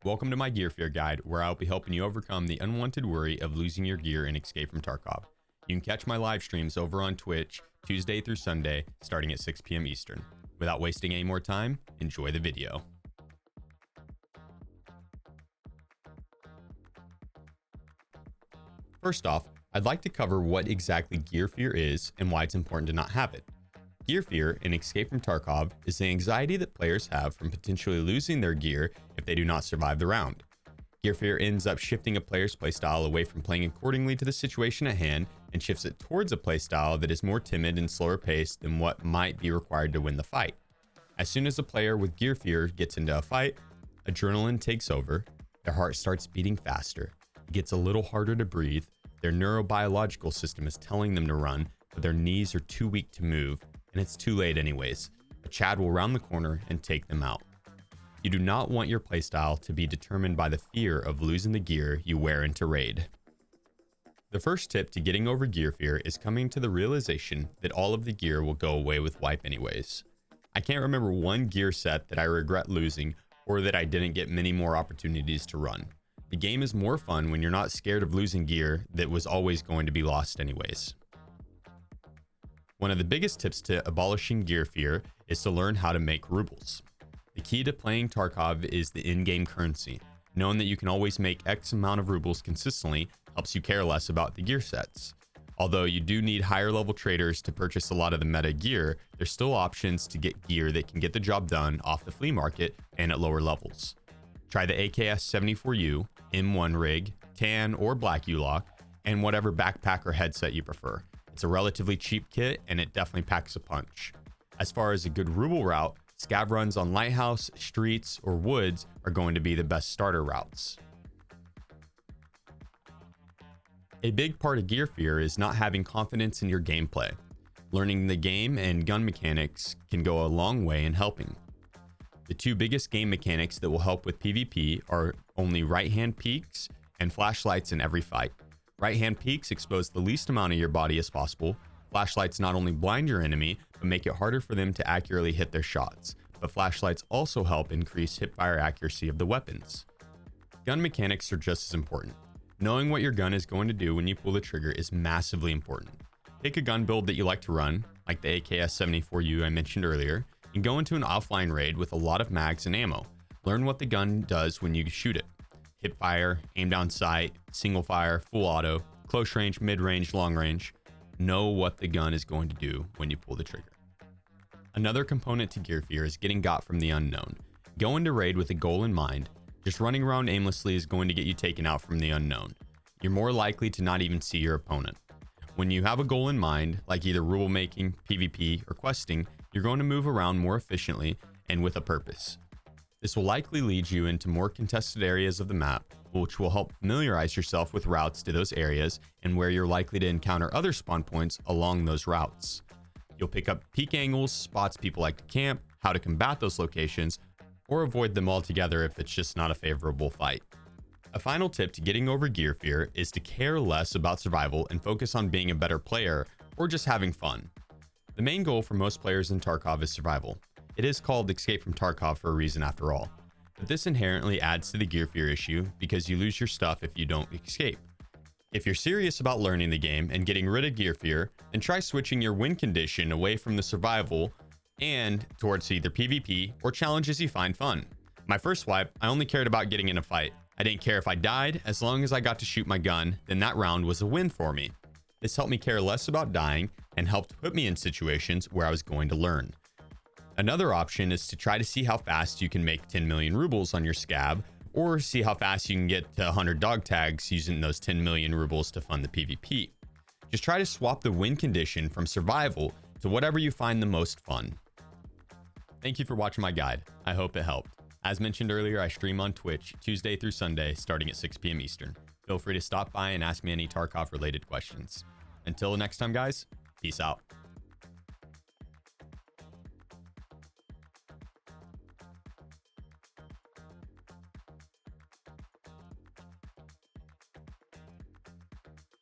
Welcome to my Gear Fear Guide, where I'll be helping you overcome the unwanted worry of losing your gear in Escape from Tarkov. You can catch my live streams over on Twitch, Tuesday through Sunday, starting at 6 p.m. Eastern. Without wasting any more time, enjoy the video. First off, I'd like to cover what exactly Gear Fear is and why it's important to not have it. Gear fear in Escape from Tarkov is the anxiety that players have from potentially losing their gear if they do not survive the round. Gear fear ends up shifting a player's playstyle away from playing accordingly to the situation at hand and shifts it towards a playstyle that is more timid and slower paced than what might be required to win the fight. As soon as a player with gear fear gets into a fight, adrenaline takes over, their heart starts beating faster, it gets a little harder to breathe, their neurobiological system is telling them to run, but their knees are too weak to move, and it's too late anyways. A Chad will round the corner and take them out. You do not want your playstyle to be determined by the fear of losing the gear you wear into raid. The first tip to getting over gear fear is coming to the realization that all of the gear will go away with wipe anyways. I can't remember one gear set that I regret losing or that I didn't get many more opportunities to run. The game is more fun when you're not scared of losing gear that was always going to be lost anyways. One of the biggest tips to abolishing gear fear is to learn how to make rubles. The key to playing Tarkov is the in-game currency. Knowing that you can always make X amount of rubles consistently helps you care less about the gear sets. Although you do need higher level traders to purchase a lot of the meta gear, there's still options to get gear that can get the job done off the flea market and at lower levels. Try the AKS-74U, M1 rig, tan or black U-lock, and whatever backpack or headset you prefer. It's a relatively cheap kit and it definitely packs a punch. As far as a good ruble route, scav runs on Lighthouse, Streets, or Woods are going to be the best starter routes. A big part of gear fear is not having confidence in your gameplay. Learning the game and gun mechanics can go a long way in helping. The two biggest game mechanics that will help with PvP are only right-hand peeks and flashlights in every fight. Right-hand peeks expose the least amount of your body as possible. Flashlights not only blind your enemy, but make it harder for them to accurately hit their shots. But flashlights also help increase hipfire accuracy of the weapons. Gun mechanics are just as important. Knowing what your gun is going to do when you pull the trigger is massively important. Pick a gun build that you like to run, like the AKS-74U I mentioned earlier, and go into an offline raid with a lot of mags and ammo. Learn what the gun does when you shoot it. Hip fire, aim down sight, single fire, full auto, close range, mid range, long range. Know what the gun is going to do when you pull the trigger. Another component to gear fear is getting got from the unknown. Go into raid with a goal in mind. Just running around aimlessly is going to get you taken out from the unknown. You're more likely to not even see your opponent. When you have a goal in mind, like either rule making, PvP, or questing, you're going to move around more efficiently and with a purpose. This will likely lead you into more contested areas of the map, which will help familiarize yourself with routes to those areas and where you're likely to encounter other spawn points along those routes. You'll pick up peek angles, spots people like to camp, how to combat those locations, or avoid them altogether if it's just not a favorable fight. A final tip to getting over gear fear is to care less about survival and focus on being a better player or just having fun. The main goal for most players in Tarkov is survival. It is called Escape from Tarkov for a reason after all, but this inherently adds to the gear fear issue because you lose your stuff if you don't escape. If you're serious about learning the game and getting rid of gear fear, then try switching your win condition away from the survival and towards either PvP or challenges you find fun. My first wipe, I only cared about getting in a fight. I didn't care if I died, as long as I got to shoot my gun, then that round was a win for me. This helped me care less about dying and helped put me in situations where I was going to learn. Another option is to try to see how fast you can make 10 million rubles on your scab, or see how fast you can get to 100 dog tags using those 10 million rubles to fund the PvP. Just try to swap the win condition from survival to whatever you find the most fun. Thank you for watching my guide. I hope it helped. As mentioned earlier, I stream on Twitch Tuesday through Sunday starting at 6 p.m. Eastern. Feel free to stop by and ask me any Tarkov related questions. Until next time, guys, peace out.